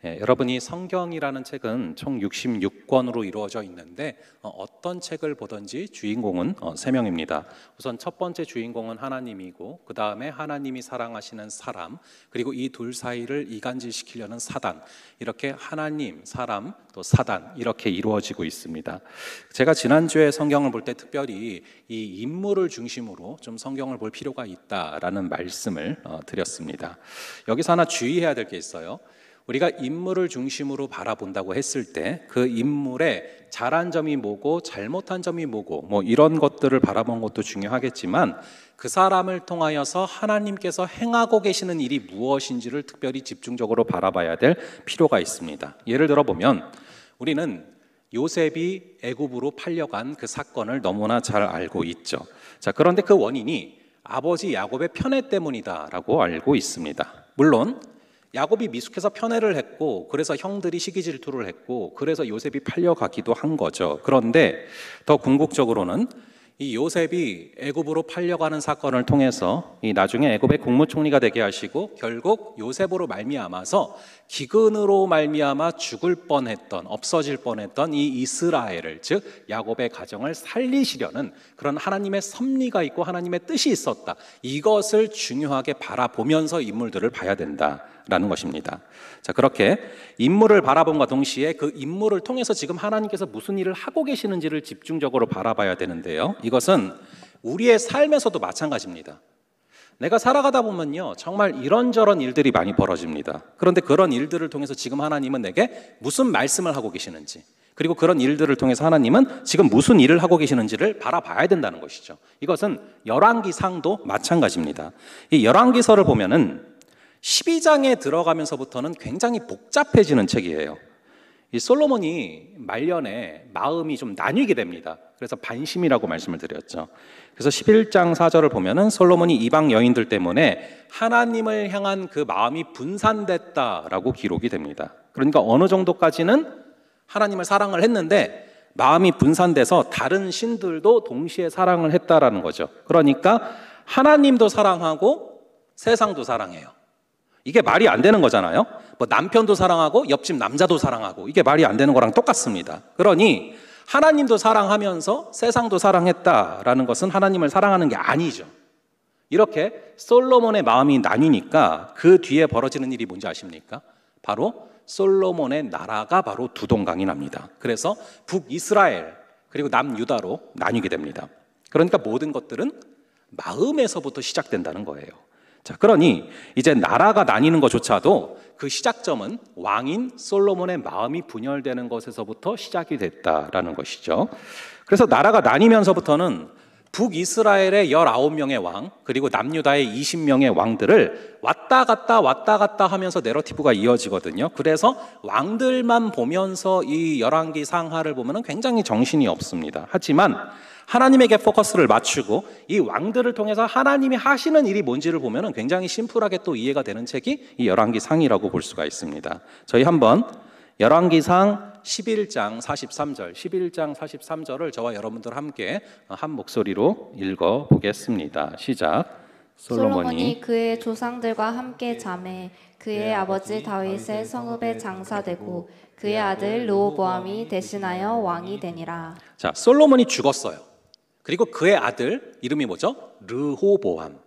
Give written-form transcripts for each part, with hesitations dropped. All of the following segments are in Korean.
여러분이 성경이라는 책은 총 66권으로 이루어져 있는데 어떤 책을 보든지 주인공은 3명입니다. 우선 첫 번째 주인공은 하나님이고 그 다음에 하나님이 사랑하시는 사람, 그리고 이 둘 사이를 이간질시키려는 사단, 이렇게 하나님, 사람, 또 사단, 이렇게 이루어지고 있습니다. 제가 지난주에 성경을 볼 때 특별히 이 인물을 중심으로 좀 성경을 볼 필요가 있다라는 말씀을 드렸습니다. 여기서 하나 주의해야 될 게 있어요. 우리가 인물을 중심으로 바라본다고 했을 때 그 인물의 잘한 점이 뭐고 잘못한 점이 뭐고 뭐 이런 것들을 바라본 것도 중요하겠지만 그 사람을 통하여서 하나님께서 행하고 계시는 일이 무엇인지를 특별히 집중적으로 바라봐야 될 필요가 있습니다. 예를 들어 보면 우리는 요셉이 애굽으로 팔려간 그 사건을 너무나 잘 알고 있죠. 자, 그런데 그 원인이 아버지 야곱의 편애 때문이다라고 알고 있습니다. 물론 야곱이 미숙해서 편애를 했고 그래서 형들이 시기 질투를 했고 그래서 요셉이 팔려가기도 한 거죠. 그런데 더 궁극적으로는 이 요셉이 애굽으로 팔려가는 사건을 통해서 이 나중에 애굽의 국무총리가 되게 하시고 결국 요셉으로 말미암아서 기근으로 말미암아 죽을 뻔했던, 없어질 뻔했던 이 이스라엘을, 즉 야곱의 가정을 살리시려는 그런 하나님의 섭리가 있고 하나님의 뜻이 있었다. 이것을 중요하게 바라보면서 인물들을 봐야 된다라는 것입니다. 자, 그렇게 인물을 바라봄과 동시에 그 인물을 통해서 지금 하나님께서 무슨 일을 하고 계시는지를 집중적으로 바라봐야 되는데요, 이것은 우리의 삶에서도 마찬가지입니다. 내가 살아가다 보면요 정말 이런저런 일들이 많이 벌어집니다. 그런데 그런 일들을 통해서 지금 하나님은 내게 무슨 말씀을 하고 계시는지, 그리고 그런 일들을 통해서 하나님은 지금 무슨 일을 하고 계시는지를 바라봐야 된다는 것이죠. 이것은 열왕기상도 마찬가지입니다. 이 열왕기서를 보면은 12장에 들어가면서부터는 굉장히 복잡해지는 책이에요. 이 솔로몬이 말년에 마음이 좀 나뉘게 됩니다. 그래서 반심이라고 말씀을 드렸죠. 그래서 11장 4절을 보면은 솔로몬이 이방 여인들 때문에 하나님을 향한 그 마음이 분산됐다라고 기록이 됩니다. 그러니까 어느 정도까지는 하나님을 사랑을 했는데 마음이 분산돼서 다른 신들도 동시에 사랑을 했다라는 거죠. 그러니까 하나님도 사랑하고 세상도 사랑해요. 이게 말이 안 되는 거잖아요. 뭐 남편도 사랑하고 옆집 남자도 사랑하고, 이게 말이 안 되는 거랑 똑같습니다. 그러니 하나님도 사랑하면서 세상도 사랑했다라는 것은 하나님을 사랑하는 게 아니죠. 이렇게 솔로몬의 마음이 나뉘니까 그 뒤에 벌어지는 일이 뭔지 아십니까? 바로 솔로몬의 나라가 바로 두 동강이 납니다. 그래서 북이스라엘 그리고 남유다로 나뉘게 됩니다. 그러니까 모든 것들은 마음에서부터 시작된다는 거예요. 자, 그러니 이제 나라가 나뉘는 것조차도 그 시작점은 왕인 솔로몬의 마음이 분열되는 것에서부터 시작이 됐다라는 것이죠. 그래서 나라가 나뉘면서부터는 북이스라엘의 19명의 왕, 그리고 남유다의 20명의 왕들을 왔다 갔다 하면서 내러티브가 이어지거든요. 그래서 왕들만 보면서 이 열왕기 상하를 보면 굉장히 정신이 없습니다. 하지만 하나님에게 포커스를 맞추고 이 왕들을 통해서 하나님이 하시는 일이 뭔지를 보면 굉장히 심플하게 또 이해가 되는 책이 이 열왕기상이라고 볼 수가 있습니다. 저희 한번 열왕기상 11장 43절을 저와 여러분들 함께 한 목소리로 읽어보겠습니다. 시작. 솔로몬이 그의 조상들과 함께 잠에 그의 아버지 다윗의 성읍에 장사되고 그의 아들 르호보암이 대신하여 왕이 되니라. 자, 솔로몬이 죽었어요. 그리고 그의 아들 이름이 뭐죠? 르호보암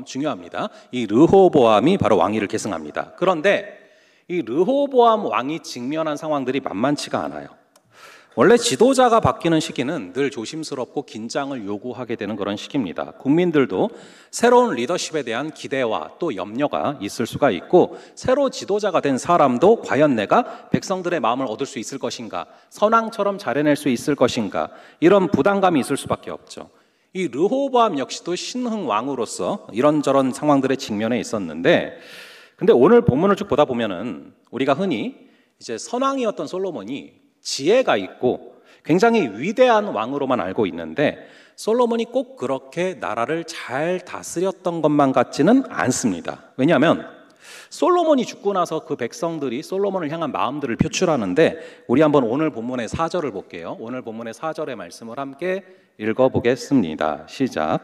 중요합니다. 이 르호보암이 바로 왕위를 계승합니다. 그런데 이 르호보암 왕이 직면한 상황들이 만만치가 않아요. 원래 지도자가 바뀌는 시기는 늘 조심스럽고 긴장을 요구하게 되는 그런 시기입니다. 국민들도 새로운 리더십에 대한 기대와 또 염려가 있을 수가 있고, 새로 지도자가 된 사람도 과연 내가 백성들의 마음을 얻을 수 있을 것인가, 선왕처럼 잘해낼 수 있을 것인가, 이런 부담감이 있을 수밖에 없죠. 이 르호보암 역시도 신흥 왕으로서 이런저런 상황들에 직면해 있었는데, 근데 오늘 본문을 쭉 보다 보면은 우리가 흔히 이제 선왕이었던 솔로몬이 지혜가 있고 굉장히 위대한 왕으로만 알고 있는데, 솔로몬이 꼭 그렇게 나라를 잘 다스렸던 것만 같지는 않습니다. 왜냐하면 솔로몬이 죽고 나서 그 백성들이 솔로몬을 향한 마음들을 표출하는데, 우리 한번 오늘 본문의 4절을 볼게요. 오늘 본문의 4절의 말씀을 함께 읽어보겠습니다. 시작.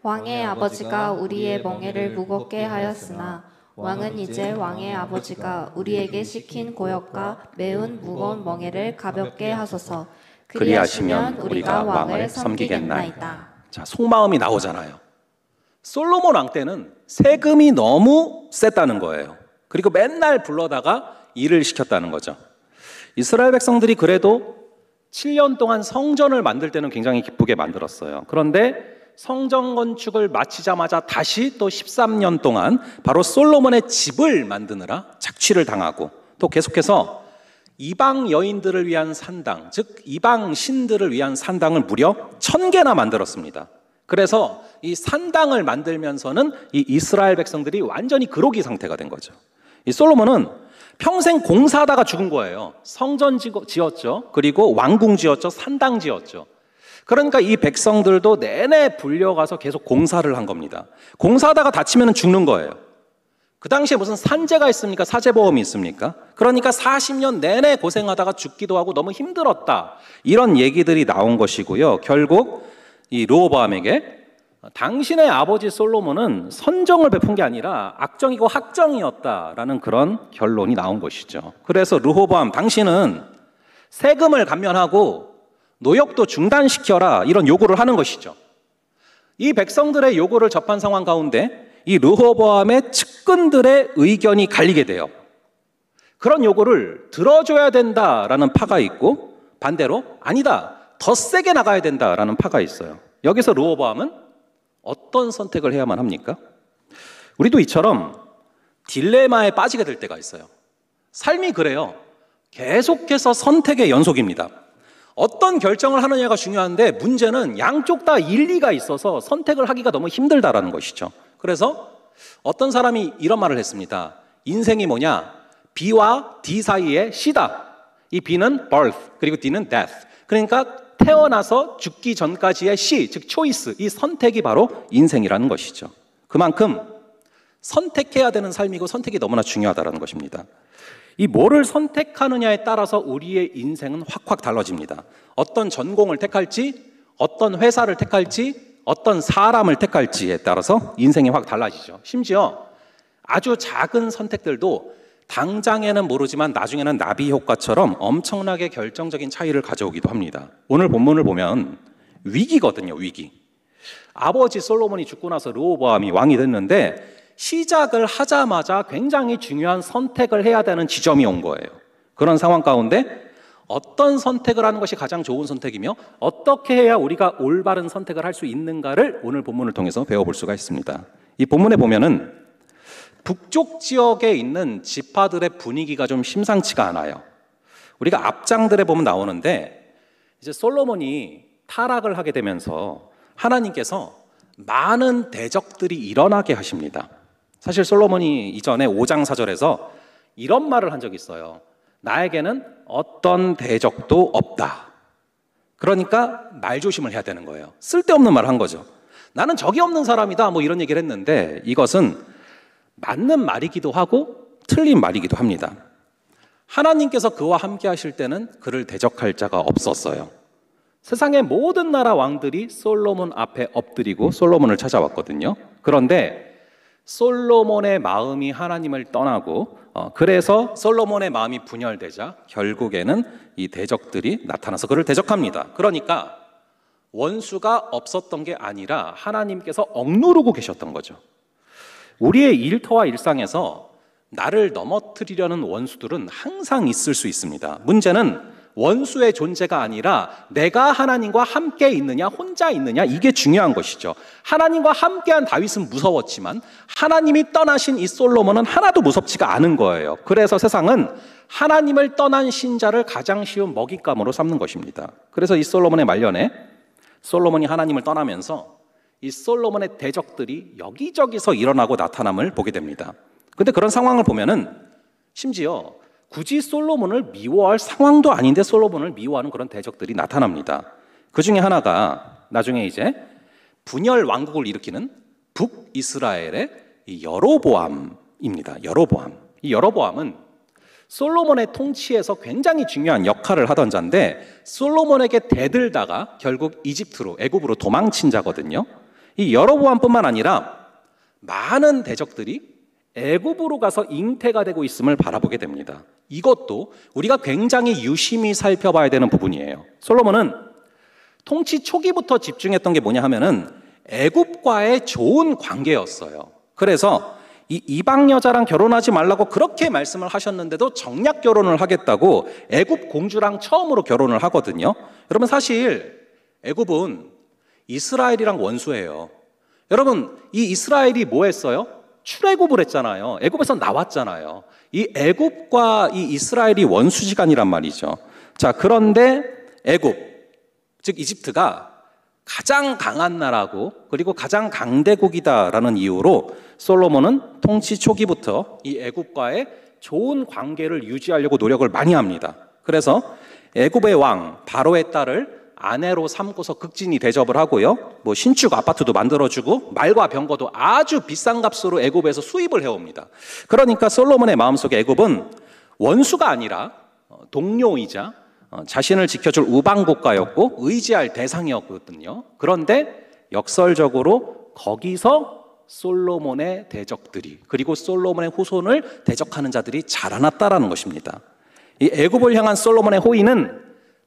왕의 아버지가 우리의 멍에를 무겁게 하였으나 왕은 이제 왕의 아버지가 우리에게 시킨 고역과 매운 무거운 멍에를 가볍게 하소서. 그리하시면 우리가 왕을 섬기겠나이다. 자, 속마음이 나오잖아요. 솔로몬 왕 때는 세금이 너무 셌다는 거예요. 그리고 맨날 불러다가 일을 시켰다는 거죠. 이스라엘 백성들이 그래도 7년 동안 성전을 만들 때는 굉장히 기쁘게 만들었어요. 그런데 성전 건축을 마치자마자 다시 또 13년 동안 바로 솔로몬의 집을 만드느라 착취를 당하고, 또 계속해서 이방 여인들을 위한 산당, 즉 이방 신들을 위한 산당을 무려 1000개나 만들었습니다. 그래서 이 산당을 만들면서는 이 이스라엘 백성들이 완전히 그로기 상태가 된 거죠. 이 솔로몬은 평생 공사하다가 죽은 거예요. 성전 지었죠. 그리고 왕궁 지었죠. 산당 지었죠. 그러니까 이 백성들도 내내 불려가서 계속 공사를 한 겁니다. 공사하다가 다치면 죽는 거예요. 그 당시에 무슨 산재가 있습니까? 사재보험이 있습니까? 그러니까 40년 내내 고생하다가 죽기도 하고 너무 힘들었다. 이런 얘기들이 나온 것이고요. 결국 이 르호보암에게 당신의 아버지 솔로몬은 선정을 베푼 게 아니라 악정이고 학정이었다라는 그런 결론이 나온 것이죠. 그래서 르호보암, 당신은 세금을 감면하고 노역도 중단시켜라, 이런 요구를 하는 것이죠. 이 백성들의 요구를 접한 상황 가운데 이 르호보암의 측근들의 의견이 갈리게 돼요. 그런 요구를 들어줘야 된다라는 파가 있고, 반대로 아니다, 더 세게 나가야 된다라는 파가 있어요. 여기서 르호보암은 어떤 선택을 해야만 합니까? 우리도 이처럼 딜레마에 빠지게 될 때가 있어요. 삶이 그래요. 계속해서 선택의 연속입니다. 어떤 결정을 하느냐가 중요한데 문제는 양쪽 다 일리가 있어서 선택을 하기가 너무 힘들다라는 것이죠. 그래서 어떤 사람이 이런 말을 했습니다. 인생이 뭐냐? B와 D 사이의 C다. 이 B는 birth, 그리고 D는 death. 그러니까 태어나서 죽기 전까지의 C, 즉 choice, 이 선택이 바로 인생이라는 것이죠. 그만큼 선택해야 되는 삶이고 선택이 너무나 중요하다는 것입니다. 이 뭐를 선택하느냐에 따라서 우리의 인생은 확확 달라집니다. 어떤 전공을 택할지, 어떤 회사를 택할지, 어떤 사람을 택할지에 따라서 인생이 확 달라지죠. 심지어 아주 작은 선택들도 당장에는 모르지만 나중에는 나비 효과처럼 엄청나게 결정적인 차이를 가져오기도 합니다. 오늘 본문을 보면 위기거든요, 위기. 아버지 솔로몬이 죽고 나서 르호보암이 왕이 됐는데 시작을 하자마자 굉장히 중요한 선택을 해야 되는 지점이 온 거예요. 그런 상황 가운데 어떤 선택을 하는 것이 가장 좋은 선택이며 어떻게 해야 우리가 올바른 선택을 할 수 있는가를 오늘 본문을 통해서 배워볼 수가 있습니다. 이 본문에 보면은 북쪽 지역에 있는 지파들의 분위기가 좀 심상치가 않아요. 우리가 앞장들에 보면 나오는데 이제 솔로몬이 타락을 하게 되면서 하나님께서 많은 대적들이 일어나게 하십니다. 사실 솔로몬이 이전에 5장 4절에서 이런 말을 한 적이 있어요. 나에게는 어떤 대적도 없다. 그러니까 말조심을 해야 되는 거예요. 쓸데없는 말을 한 거죠. 나는 적이 없는 사람이다, 뭐 이런 얘기를 했는데 이것은 맞는 말이기도 하고 틀린 말이기도 합니다. 하나님께서 그와 함께 하실 때는 그를 대적할 자가 없었어요. 세상의 모든 나라 왕들이 솔로몬 앞에 엎드리고 솔로몬을 찾아왔거든요. 그런데 솔로몬의 마음이 하나님을 떠나고 그래서 솔로몬의 마음이 분열되자 결국에는 이 대적들이 나타나서 그를 대적합니다. 그러니까 원수가 없었던 게 아니라 하나님께서 억누르고 계셨던 거죠. 우리의 일터와 일상에서 나를 넘어뜨리려는 원수들은 항상 있을 수 있습니다. 문제는 원수의 존재가 아니라 내가 하나님과 함께 있느냐 혼자 있느냐, 이게 중요한 것이죠. 하나님과 함께한 다윗은 무서웠지만 하나님이 떠나신 이 솔로몬은 하나도 무섭지가 않은 거예요. 그래서 세상은 하나님을 떠난 신자를 가장 쉬운 먹잇감으로 삼는 것입니다. 그래서 이 솔로몬의 말년에 솔로몬이 하나님을 떠나면서 이 솔로몬의 대적들이 여기저기서 일어나고 나타남을 보게 됩니다. 근데 그런 상황을 보면은 심지어 굳이 솔로몬을 미워할 상황도 아닌데 솔로몬을 미워하는 그런 대적들이 나타납니다. 그 중에 하나가 나중에 이제 분열 왕국을 일으키는 북이스라엘의 이 여로보암입니다. 여로보암. 이 여로보암은 솔로몬의 통치에서 굉장히 중요한 역할을 하던 자인데 솔로몬에게 대들다가 결국 이집트로, 애굽으로 도망친 자거든요. 이 여로보암뿐만 아니라 많은 대적들이 애굽으로 가서 잉태가 되고 있음을 바라보게 됩니다. 이것도 우리가 굉장히 유심히 살펴봐야 되는 부분이에요. 솔로몬은 통치 초기부터 집중했던 게 뭐냐 하면은 애굽과의 좋은 관계였어요. 그래서 이 이방 여자랑 결혼하지 말라고 그렇게 말씀을 하셨는데도 정략 결혼을 하겠다고 애굽 공주랑 처음으로 결혼을 하거든요. 여러분, 사실 애굽은 이스라엘이랑 원수예요. 여러분, 이 이스라엘이 뭐 했어요? 출애굽을 했잖아요. 애굽에서 나왔잖아요. 이 애굽과 이 이스라엘이 원수지간이란 말이죠. 자, 그런데 애굽, 즉 이집트가 가장 강한 나라고 그리고 가장 강대국이다라는 이유로 솔로몬은 통치 초기부터 이 애굽과의 좋은 관계를 유지하려고 노력을 많이 합니다. 그래서 애굽의 왕 바로의 딸을 아내로 삼고서 극진히 대접을 하고요. 뭐 신축 아파트도 만들어주고 말과 병거도 아주 비싼 값으로 애굽에서 수입을 해옵니다. 그러니까 솔로몬의 마음속에 애굽은 원수가 아니라 동료이자 자신을 지켜줄 우방국가였고 의지할 대상이었거든요. 그런데 역설적으로 거기서 솔로몬의 대적들이 그리고 솔로몬의 후손을 대적하는 자들이 자라났다라는 것입니다. 이 애굽을 향한 솔로몬의 호의는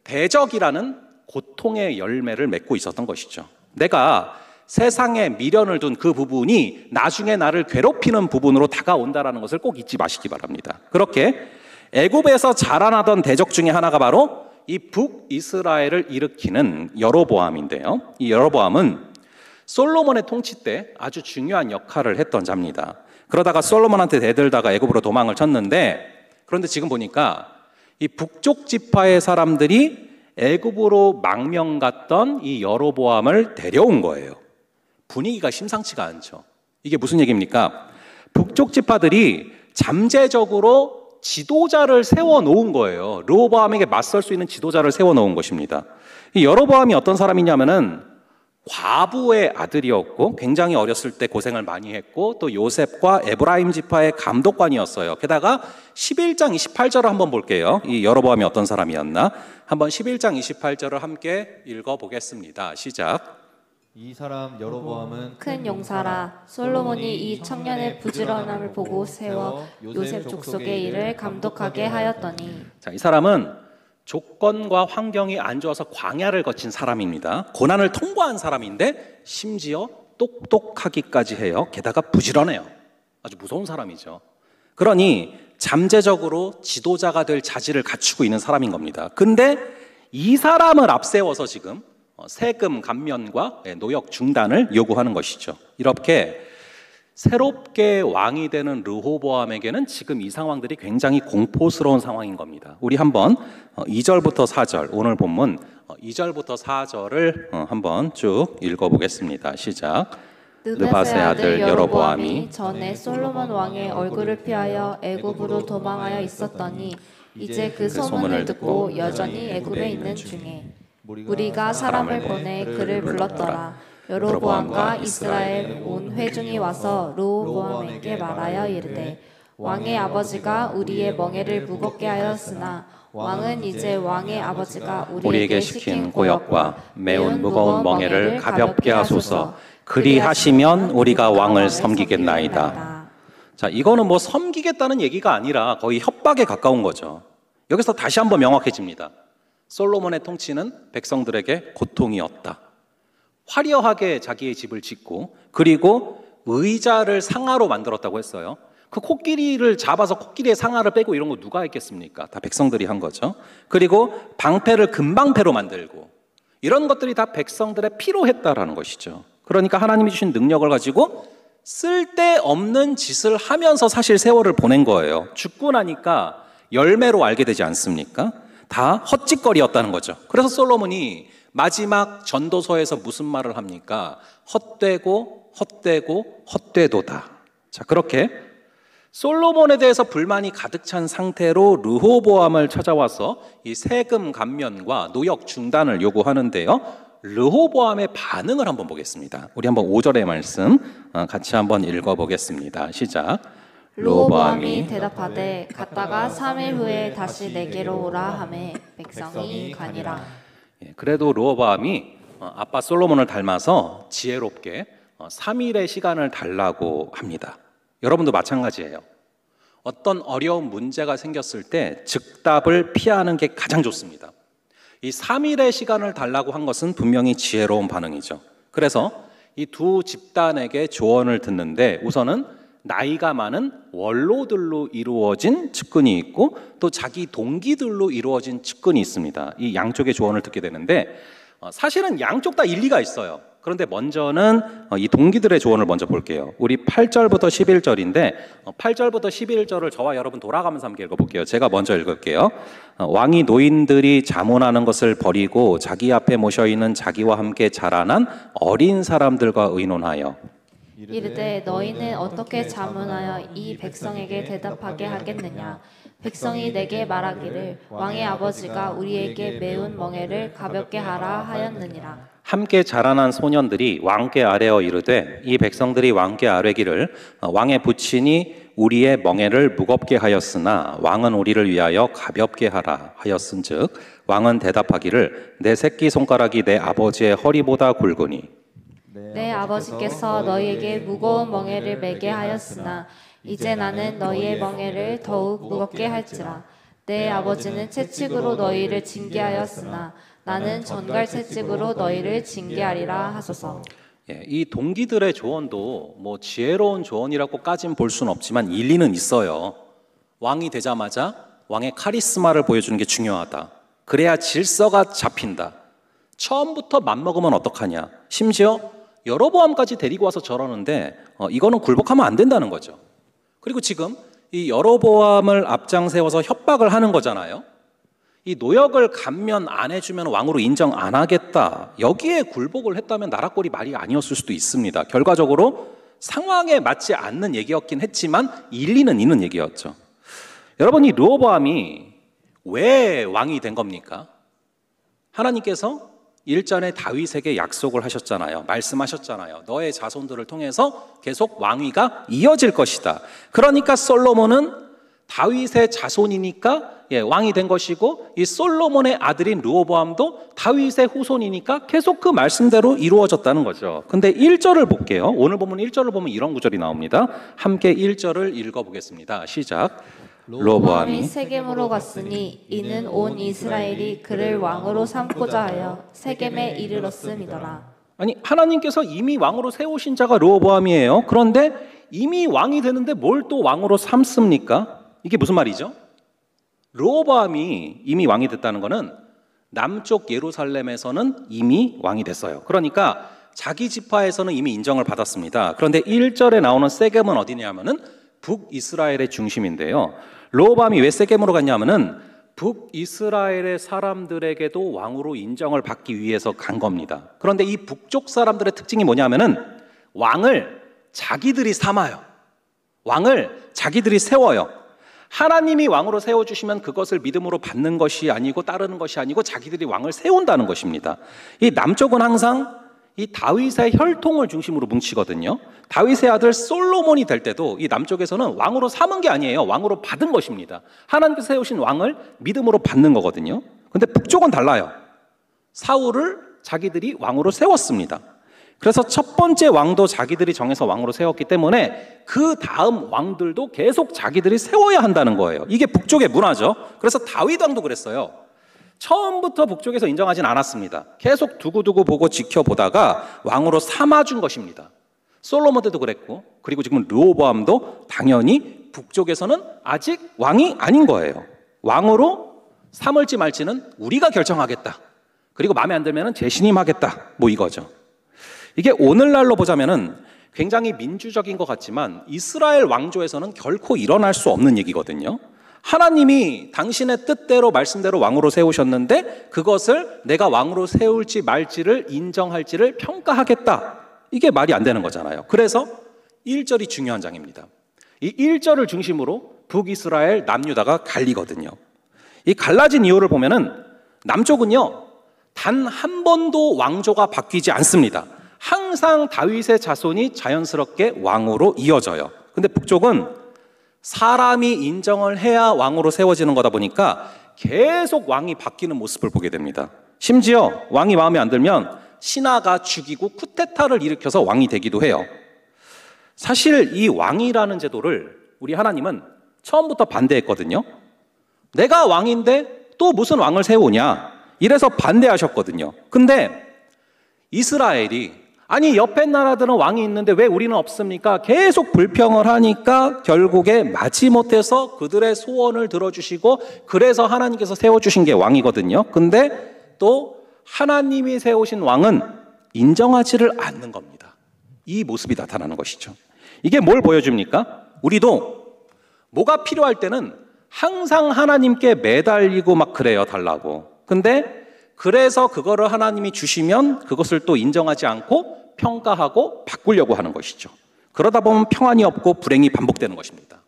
대적이라는 고통의 열매를 맺고 있었던 것이죠. 내가 세상에 미련을 둔 그 부분이 나중에 나를 괴롭히는 부분으로 다가온다라는 것을 꼭 잊지 마시기 바랍니다. 그렇게 애굽에서 자라나던 대적 중에 하나가 바로 이 북이스라엘을 일으키는 여로보암인데요. 이 여로보암은 솔로몬의 통치 때 아주 중요한 역할을 했던 자입니다. 그러다가 솔로몬한테 대들다가 애굽으로 도망을 쳤는데, 그런데 지금 보니까 이 북쪽 지파의 사람들이 애굽으로 망명 갔던 이 여로보암을 데려온 거예요. 분위기가 심상치가 않죠. 이게 무슨 얘기입니까? 북쪽 지파들이 잠재적으로 지도자를 세워놓은 거예요. 르호보암에게 맞설 수 있는 지도자를 세워놓은 것입니다. 이 여로보암이 어떤 사람이냐면은 과부의 아들이었고 굉장히 어렸을 때 고생을 많이 했고 또 요셉과 에브라임 지파의 감독관이었어요. 게다가 11장 28절을 한번 볼게요. 이 여로보암이 어떤 사람이었나? 한번 11장 28절을 함께 읽어보겠습니다. 시작. 이 사람 여로보암은 큰 용사라. 솔로몬이 이 청년의 부지런함을 보고 세워 요셉 족속의 일을 감독하게 하였더니. 자, 이 사람은 조건과 환경이 안 좋아서 광야를 거친 사람입니다. 고난을 통과한 사람인데 심지어 똑똑하기까지 해요. 게다가 부지런해요. 아주 무서운 사람이죠. 그러니 잠재적으로 지도자가 될 자질을 갖추고 있는 사람인 겁니다. 근데 이 사람을 앞세워서 지금 세금 감면과 노역 중단을 요구하는 것이죠. 이렇게 새롭게 왕이 되는 르호보암에게는 지금 이 상황들이 굉장히 공포스러운 상황인 겁니다. 우리 한번 2절부터 4절, 오늘 본문 2절부터 4절을 한번 쭉 읽어보겠습니다. 시작. 느밧의 아들 여로보암이 전에 솔로몬 왕의 얼굴을 피하여 애굽으로 도망하여 있었더니 이제 그 소문을 듣고 여전히 애굽에 있는 중에 우리가 사람을 보내 그를 불렀더라. 여로보암과 이스라엘 온 회중이 와서 르호보암에게 말하여 이르되 왕의 아버지가 우리의 멍에를 무겁게 하였으나 왕은 이제 왕의 아버지가 우리에게 시킨 고역과 매운 무거운 멍에를 가볍게 하소서. 그리하시면 우리가 왕을 섬기겠나이다. 자, 이거는 뭐 섬기겠다는 얘기가 아니라 거의 협박에 가까운 거죠. 여기서 다시 한번 명확해집니다. 솔로몬의 통치는 백성들에게 고통이었다. 화려하게 자기의 집을 짓고 그리고 의자를 상아로 만들었다고 했어요. 그 코끼리를 잡아서 코끼리의 상아를 빼고 이런 거 누가 했겠습니까? 다 백성들이 한 거죠. 그리고 방패를 금방패로 만들고 이런 것들이 다 백성들의 피로 했다라는 것이죠. 그러니까 하나님이 주신 능력을 가지고 쓸데없는 짓을 하면서 사실 세월을 보낸 거예요. 죽고 나니까 열매로 알게 되지 않습니까? 다 헛짓거리였다는 거죠. 그래서 솔로몬이 마지막 전도서에서 무슨 말을 합니까? 헛되고 헛되고 헛되도다. 자, 그렇게 솔로몬에 대해서 불만이 가득 찬 상태로 르호보암을 찾아와서 이 세금 감면과 노역 중단을 요구하는데요. 르호보암의 반응을 한번 보겠습니다. 우리 한번 5절의 말씀 같이 한번 읽어보겠습니다. 시작. 르호보암이 대답하되 갔다가 3일 후에 다시 내게로 오라 하매 백성이 가니라. 그래도 르호보암이 아빠 솔로몬을 닮아서 지혜롭게 3일의 시간을 달라고 합니다. 여러분도 마찬가지예요. 어떤 어려운 문제가 생겼을 때 즉답을 피하는 게 가장 좋습니다. 이 3일의 시간을 달라고 한 것은 분명히 지혜로운 반응이죠. 그래서 이 두 집단에게 조언을 듣는데 우선은 나이가 많은 원로들로 이루어진 측근이 있고 또 자기 동기들로 이루어진 측근이 있습니다. 이 양쪽의 조언을 듣게 되는데 사실은 양쪽 다 일리가 있어요. 그런데 먼저는 이 동기들의 조언을 먼저 볼게요. 우리 8절부터 11절인데 8절부터 11절을 저와 여러분 돌아가면서 함께 읽어볼게요. 제가 먼저 읽을게요. 왕이 노인들이 자문하는 것을 버리고 자기 앞에 모셔있는 자기와 함께 자라난 어린 사람들과 의논하여 이르되 너희는 어떻게 자문하여 이 백성에게 대답하게 하겠느냐. 백성이 내게 말하기를 왕의 아버지가 우리에게 매운 멍에를 가볍게 하라 하였느니라. 함께 자라난 소년들이 왕께 아뢰어 이르되 이 백성들이 왕께 아뢰기를 왕의 부친이 우리의 멍에를 무겁게 하였으나 왕은 우리를 위하여 가볍게 하라 하였은즉 왕은 대답하기를 내 새끼 손가락이 내 아버지의 허리보다 굵으니 내 아버지께서 너희에게 무거운 멍에를 매게 하였으나 이제 나는 너희의 멍에를 더욱 무겁게 할지라. 내 아버지는 채찍으로 너희를 징계하였으나 나는 전갈 채찍으로 너희를 징계하리라 하소서. 이 동기들의 조언도 뭐 지혜로운 조언이라고까지는 볼 수는 없지만 일리는 있어요. 왕이 되자마자 왕의 카리스마를 보여주는 게 중요하다. 그래야 질서가 잡힌다. 처음부터 맘먹으면 어떡하냐. 심지어 여로보암까지 데리고 와서 저러는데 이거는 굴복하면 안 된다는 거죠. 그리고 지금 이 여로보암을 앞장 세워서 협박을 하는 거잖아요. 이 노역을 감면 안 해주면 왕으로 인정 안 하겠다. 여기에 굴복을 했다면 나라꼴이 말이 아니었을 수도 있습니다. 결과적으로 상황에 맞지 않는 얘기였긴 했지만 일리는 있는 얘기였죠. 여러분, 이 르호보암이 왜 왕이 된 겁니까? 하나님께서 일전에 다윗에게 약속을 하셨잖아요. 말씀하셨잖아요. 너의 자손들을 통해서 계속 왕위가 이어질 것이다. 그러니까 솔로몬은 다윗의 자손이니까 왕이 된 것이고 이 솔로몬의 아들인 르호보암도 다윗의 후손이니까 계속 그 말씀대로 이루어졌다는 거죠. 근데 1절을 볼게요. 오늘 보면 1절을 보면 이런 구절이 나옵니다. 함께 1절을 읽어보겠습니다. 시작. 르호보암이 세겜으로 갔으니 이는 온 이스라엘이 그를 왕으로 삼고자 하여 세겜에 이르렀음이더라. 아니, 하나님께서 이미 왕으로 세우신 자가 르호보암이에요. 그런데 이미 왕이 되는데 뭘 또 왕으로 삼습니까? 이게 무슨 말이죠? 르호보암이 이미 왕이 됐다는 것은 남쪽 예루살렘에서는 이미 왕이 됐어요. 그러니까 자기 지파에서는 이미 인정을 받았습니다. 그런데 1절에 나오는 세겜은 어디냐면은 북이스라엘의 중심인데요. 르호보암이 왜 세겜으로 갔냐면은 북이스라엘의 사람들에게도 왕으로 인정을 받기 위해서 간 겁니다. 그런데 이 북쪽 사람들의 특징이 뭐냐면은 왕을 자기들이 삼아요. 왕을 자기들이 세워요. 하나님이 왕으로 세워주시면 그것을 믿음으로 받는 것이 아니고 따르는 것이 아니고 자기들이 왕을 세운다는 것입니다. 이 남쪽은 항상 이 다윗의 혈통을 중심으로 뭉치거든요. 다윗의 아들 솔로몬이 될 때도 이 남쪽에서는 왕으로 삼은 게 아니에요. 왕으로 받은 것입니다. 하나님께서 세우신 왕을 믿음으로 받는 거거든요. 근데 북쪽은 달라요. 사울을 자기들이 왕으로 세웠습니다. 그래서 첫 번째 왕도 자기들이 정해서 왕으로 세웠기 때문에 그 다음 왕들도 계속 자기들이 세워야 한다는 거예요. 이게 북쪽의 문화죠. 그래서 다윗 왕도 그랬어요. 처음부터 북쪽에서 인정하진 않았습니다. 계속 두고두고 보고 지켜보다가 왕으로 삼아준 것입니다. 솔로몬 때도 그랬고, 그리고 지금 르호보암도 당연히 북쪽에서는 아직 왕이 아닌 거예요. 왕으로 삼을지 말지는 우리가 결정하겠다. 그리고 마음에 안 들면 재신임하겠다. 뭐 이거죠. 이게 오늘날로 보자면은 굉장히 민주적인 것 같지만 이스라엘 왕조에서는 결코 일어날 수 없는 얘기거든요. 하나님이 당신의 뜻대로 말씀대로 왕으로 세우셨는데 그것을 내가 왕으로 세울지 말지를 인정할지를 평가하겠다. 이게 말이 안 되는 거잖아요. 그래서 1절이 중요한 장입니다. 이 1절을 중심으로 북이스라엘 남유다가 갈리거든요. 이 갈라진 이유를 보면은 남쪽은요 단 한 번도 왕조가 바뀌지 않습니다. 항상 다윗의 자손이 자연스럽게 왕으로 이어져요. 근데 북쪽은 사람이 인정을 해야 왕으로 세워지는 거다 보니까 계속 왕이 바뀌는 모습을 보게 됩니다. 심지어 왕이 마음에 안 들면 신하가 죽이고 쿠데타를 일으켜서 왕이 되기도 해요. 사실 이 왕이라는 제도를 우리 하나님은 처음부터 반대했거든요. 내가 왕인데 또 무슨 왕을 세우냐, 이래서 반대하셨거든요. 근데 이스라엘이 아니 옆에 나라들은 왕이 있는데 왜 우리는 없습니까? 계속 불평을 하니까 결국에 마지못해서 그들의 소원을 들어주시고 그래서 하나님께서 세워주신 게 왕이거든요. 근데 또 하나님이 세우신 왕은 인정하지를 않는 겁니다. 이 모습이 나타나는 것이죠. 이게 뭘 보여줍니까? 우리도 뭐가 필요할 때는 항상 하나님께 매달리고 막 그래요, 달라고. 근데 그래서 그거를 하나님이 주시면 그것을 또 인정하지 않고 평가하고 바꾸려고 하는 것이죠. 그러다 보면 평안이 없고 불행이 반복되는 것입니다.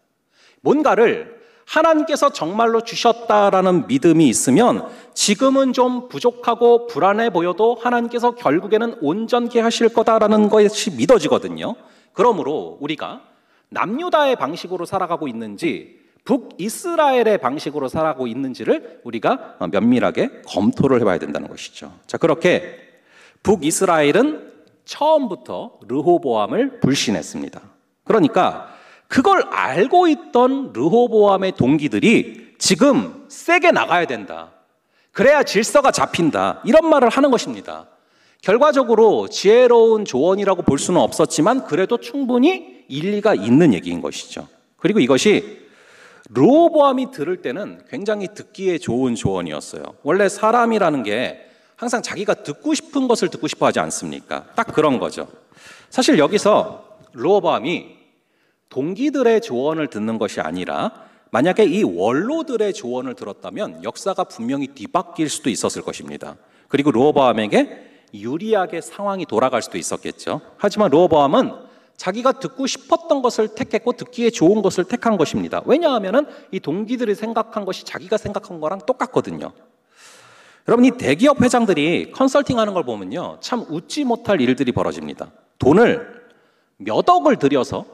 뭔가를 하나님께서 정말로 주셨다라는 믿음이 있으면 지금은 좀 부족하고 불안해 보여도 하나님께서 결국에는 온전케 하실 거다라는 것이 믿어지거든요. 그러므로 우리가 남유다의 방식으로 살아가고 있는지 북이스라엘의 방식으로 살아가고 있는지를 우리가 면밀하게 검토를 해봐야 된다는 것이죠. 자, 그렇게 북이스라엘은 처음부터 르호보암을 불신했습니다. 그러니까 그걸 알고 있던 르호보암의 동기들이 지금 세게 나가야 된다, 그래야 질서가 잡힌다, 이런 말을 하는 것입니다. 결과적으로 지혜로운 조언이라고 볼 수는 없었지만 그래도 충분히 일리가 있는 얘기인 것이죠. 그리고 이것이 르호보암이 들을 때는 굉장히 듣기에 좋은 조언이었어요. 원래 사람이라는 게 항상 자기가 듣고 싶은 것을 듣고 싶어 하지 않습니까? 딱 그런 거죠. 사실 여기서 르호보암이 동기들의 조언을 듣는 것이 아니라 만약에 이 원로들의 조언을 들었다면 역사가 분명히 뒤바뀔 수도 있었을 것입니다. 그리고 르호보암에게 유리하게 상황이 돌아갈 수도 있었겠죠. 하지만 르호보암은 자기가 듣고 싶었던 것을 택했고 듣기에 좋은 것을 택한 것입니다. 왜냐하면 이 동기들이 생각한 것이 자기가 생각한 거랑 똑같거든요. 여러분, 이 대기업 회장들이 컨설팅하는 걸 보면요, 참 웃지 못할 일들이 벌어집니다. 돈을 몇 억을 들여서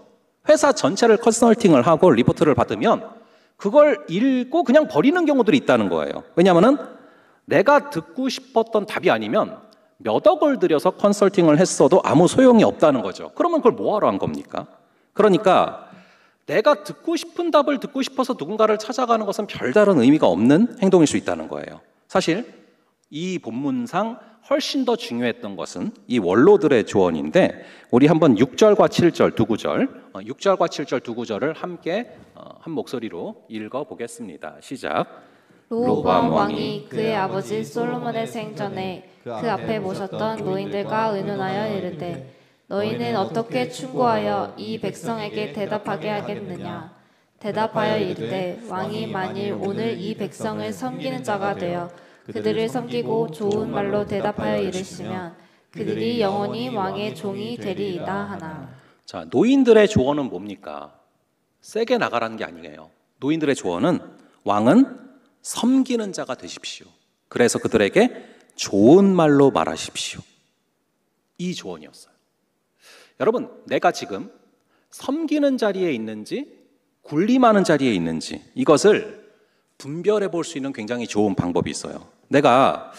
회사 전체를 컨설팅을 하고 리포트를 받으면 그걸 읽고 그냥 버리는 경우들이 있다는 거예요. 왜냐하면 내가 듣고 싶었던 답이 아니면 몇 억을 들여서 컨설팅을 했어도 아무 소용이 없다는 거죠. 그러면 그걸 뭐하러 한 겁니까? 그러니까 내가 듣고 싶은 답을 듣고 싶어서 누군가를 찾아가는 것은 별다른 의미가 없는 행동일 수 있다는 거예요. 사실 이 본문상 훨씬 더 중요했던 것은 이 원로들의 조언인데, 우리 한번 6절과 7절 두 구절, 6절과 7절 두 구절을 함께 한 목소리로 읽어보겠습니다. 시작. 르호보암 왕이 그의 아버지 솔로몬의 생전에 그 앞에 모셨던 노인들과 의논하여 이르되, 너희는 어떻게 충고하여 이 백성에게 대답하게 하겠느냐? 대답하여 이르되, 왕이 만일 오늘 이 백성을 섬기는 자가 되어 그들을 섬기고 좋은 말로 대답하여 이르시면 그들이 영원히 왕의 종이 되리이다 하나. 자, 노인들의 조언은 뭡니까? 세게 나가라는 게 아니에요. 노인들의 조언은 왕은 섬기는 자가 되십시오. 그래서 그들에게 좋은 말로 말하십시오. 이 조언이었어요. 여러분, 내가 지금 섬기는 자리에 있는지 군림하는 자리에 있는지 이것을 분별해 볼 수 있는 굉장히 좋은 방법이 있어요. 내가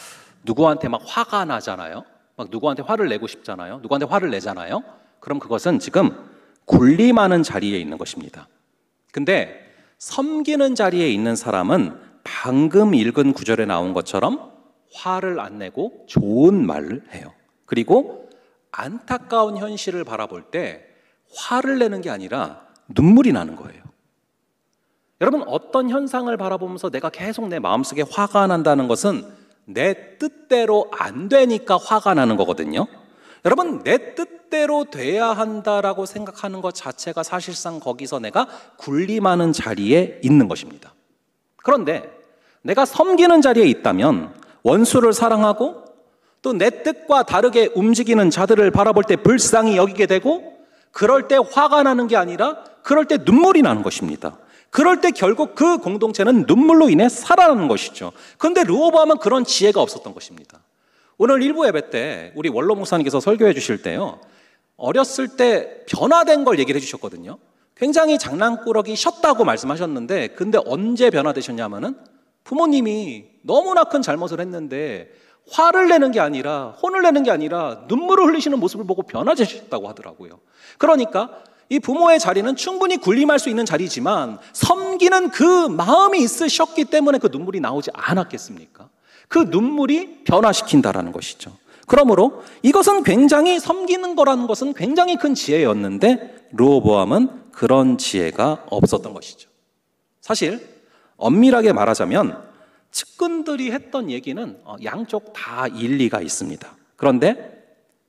누구한테 막 화가 나잖아요. 막 누구한테 화를 내고 싶잖아요. 누구한테 화를 내잖아요. 그럼 그것은 지금 군림하는 자리에 있는 것입니다. 근데 섬기는 자리에 있는 사람은 방금 읽은 구절에 나온 것처럼 화를 안 내고 좋은 말을 해요. 그리고 안타까운 현실을 바라볼 때 화를 내는 게 아니라 눈물이 나는 거예요. 여러분, 어떤 현상을 바라보면서 내가 계속 내 마음속에 화가 난다는 것은 내 뜻대로 안 되니까 화가 나는 거거든요. 여러분, 내 뜻대로 돼야 한다라고 생각하는 것 자체가 사실상 거기서 내가 군림하는 자리에 있는 것입니다. 그런데 내가 섬기는 자리에 있다면 원수를 사랑하고 또 내 뜻과 다르게 움직이는 자들을 바라볼 때 불쌍히 여기게 되고, 그럴 때 화가 나는 게 아니라 그럴 때 눈물이 나는 것입니다. 그럴 때 결국 그 공동체는 눈물로 인해 살아나는 것이죠. 그런데 르호보암은 그런 지혜가 없었던 것입니다. 오늘 일부 예배 때 우리 원로 목사님께서 설교해 주실 때요, 어렸을 때 변화된 걸 얘기를 해 주셨거든요. 굉장히 장난꾸러기셨다고 말씀하셨는데, 근데 언제 변화되셨냐면은 부모님이 너무나 큰 잘못을 했는데 화를 내는 게 아니라, 혼을 내는 게 아니라 눈물을 흘리시는 모습을 보고 변화되셨다고 하더라고요. 그러니까 이 부모의 자리는 충분히 군림할 수 있는 자리지만 섬기는 그 마음이 있으셨기 때문에 그 눈물이 나오지 않았겠습니까? 그 눈물이 변화시킨다라는 것이죠. 그러므로 이것은 굉장히 섬기는 거라는 것은 굉장히 큰 지혜였는데 르호보암은 그런 지혜가 없었던 것이죠. 사실 엄밀하게 말하자면 측근들이 했던 얘기는 양쪽 다 일리가 있습니다. 그런데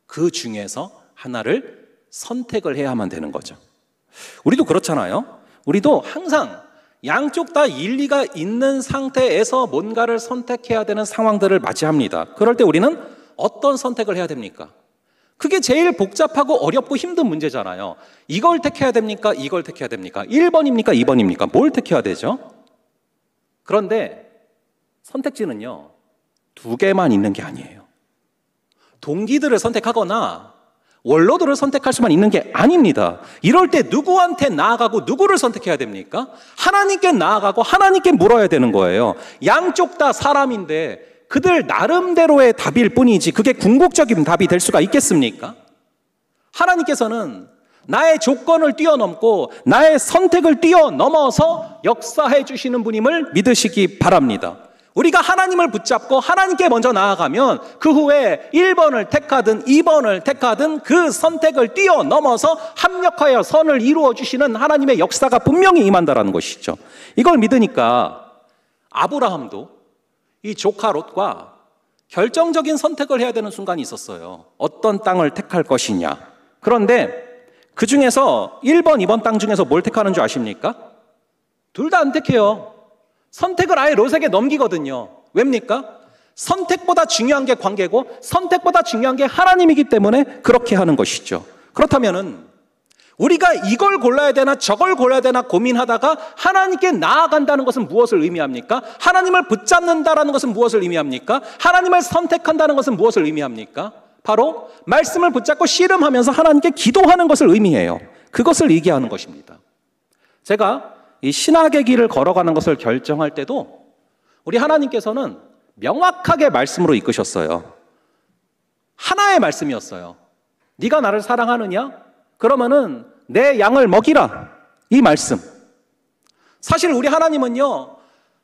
그 중에서 하나를 선택을 해야만 되는 거죠. 우리도 그렇잖아요. 우리도 항상 양쪽 다 일리가 있는 상태에서 뭔가를 선택해야 되는 상황들을 맞이합니다. 그럴 때 우리는 어떤 선택을 해야 됩니까? 그게 제일 복잡하고 어렵고 힘든 문제잖아요. 이걸 택해야 됩니까? 이걸 택해야 됩니까? 1번입니까? 2번입니까? 뭘 택해야 되죠? 그런데 선택지는요, 2개만 있는 게 아니에요. 동기들을 선택하거나 원로들을 선택할 수만 있는 게 아닙니다. 이럴 때 누구한테 나아가고 누구를 선택해야 됩니까? 하나님께 나아가고 하나님께 물어야 되는 거예요. 양쪽 다 사람인데 그들 나름대로의 답일 뿐이지 그게 궁극적인 답이 될 수가 있겠습니까? 하나님께서는 나의 조건을 뛰어넘고 나의 선택을 뛰어넘어서 역사해 주시는 분임을 믿으시기 바랍니다. 우리가 하나님을 붙잡고 하나님께 먼저 나아가면 그 후에 1번을 택하든 2번을 택하든 그 선택을 뛰어넘어서 합력하여 선을 이루어 주시는 하나님의 역사가 분명히 임한다라는 것이죠. 이걸 믿으니까 아브라함도 이 조카 롯과 결정적인 선택을 해야 되는 순간이 있었어요. 어떤 땅을 택할 것이냐. 그런데 그 중에서 1번, 2번 땅 중에서 뭘 택하는 줄 아십니까? 둘 다 안 택해요. 선택을 아예 롯에게 넘기거든요. 왜입니까? 선택보다 중요한 게 관계고 선택보다 중요한 게 하나님이기 때문에 그렇게 하는 것이죠. 그렇다면은 우리가 이걸 골라야 되나 저걸 골라야 되나 고민하다가 하나님께 나아간다는 것은 무엇을 의미합니까? 하나님을 붙잡는다라는 것은 무엇을 의미합니까? 하나님을 선택한다는 것은 무엇을 의미합니까? 바로 말씀을 붙잡고 씨름하면서 하나님께 기도하는 것을 의미해요. 그것을 얘기하는 것입니다. 제가 이 신학의 길을 걸어가는 것을 결정할 때도 우리 하나님께서는 명확하게 말씀으로 이끄셨어요. 하나의 말씀이었어요. 네가 나를 사랑하느냐? 그러면은 내 양을 먹이라. 이 말씀. 사실 우리 하나님은요,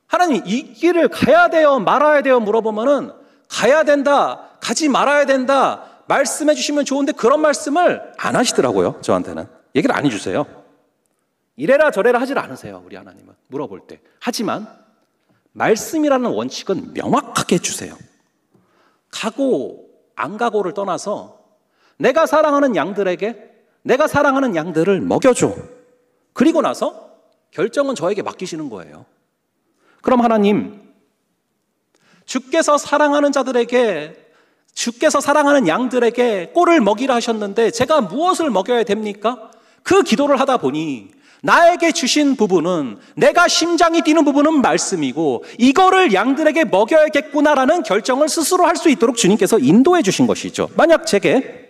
하나님 이 길을 가야 돼요, 말아야 돼요 물어보면은 가야 된다, 가지 말아야 된다 말씀해 주시면 좋은데 그런 말씀을 안 하시더라고요. 저한테는 얘기를 안 해주세요. 이래라 저래라 하질 않으세요. 우리 하나님은 물어볼 때. 하지만 말씀이라는 원칙은 명확하게 해주세요. 가고 안 가고를 떠나서 내가 사랑하는 양들에게 내가 사랑하는 양들을 먹여줘. 그리고 나서 결정은 저에게 맡기시는 거예요. 그럼 하나님, 주께서 사랑하는 자들에게, 주께서 사랑하는 양들에게 꼴을 먹이라 하셨는데 제가 무엇을 먹여야 됩니까? 그 기도를 하다 보니 나에게 주신 부분은, 내가 심장이 뛰는 부분은 말씀이고 이거를 양들에게 먹여야겠구나라는 결정을 스스로 할 수 있도록 주님께서 인도해 주신 것이죠. 만약 제게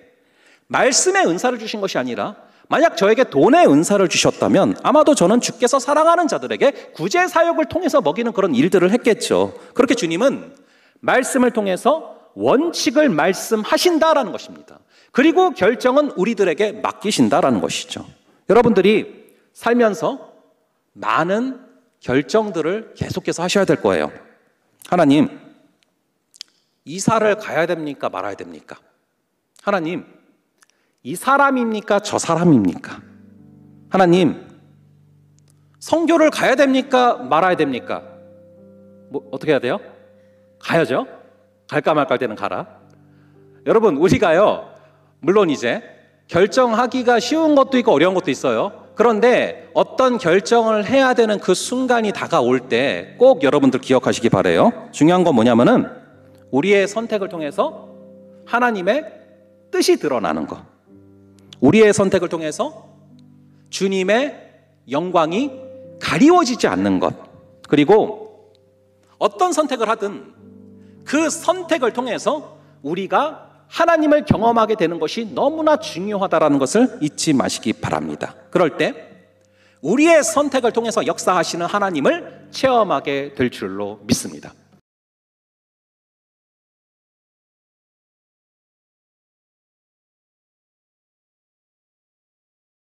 말씀의 은사를 주신 것이 아니라 만약 저에게 돈의 은사를 주셨다면 아마도 저는 주께서 사랑하는 자들에게 구제 사역을 통해서 먹이는 그런 일들을 했겠죠. 그렇게 주님은 말씀을 통해서 원칙을 말씀하신다라는 것입니다. 그리고 결정은 우리들에게 맡기신다라는 것이죠. 여러분들이 살면서 많은 결정들을 계속해서 하셔야 될 거예요. 하나님, 이사를 가야 됩니까? 말아야 됩니까? 하나님, 이 사람입니까? 저 사람입니까? 하나님, 선교를 가야 됩니까? 말아야 됩니까? 뭐 어떻게 해야 돼요? 가야죠. 갈까 말까 할 때는 가라. 여러분, 우리가요, 물론 이제 결정하기가 쉬운 것도 있고 어려운 것도 있어요. 그런데 어떤 결정을 해야 되는 그 순간이 다가올 때 꼭 여러분들 기억하시기 바라요. 중요한 건 뭐냐면은 우리의 선택을 통해서 하나님의 뜻이 드러나는 것, 우리의 선택을 통해서 주님의 영광이 가리워지지 않는 것, 그리고 어떤 선택을 하든 그 선택을 통해서 우리가 하나님을 경험하게 되는 것이 너무나 중요하다는 것을 잊지 마시기 바랍니다. 그럴 때 우리의 선택을 통해서 역사하시는 하나님을 체험하게 될 줄로 믿습니다.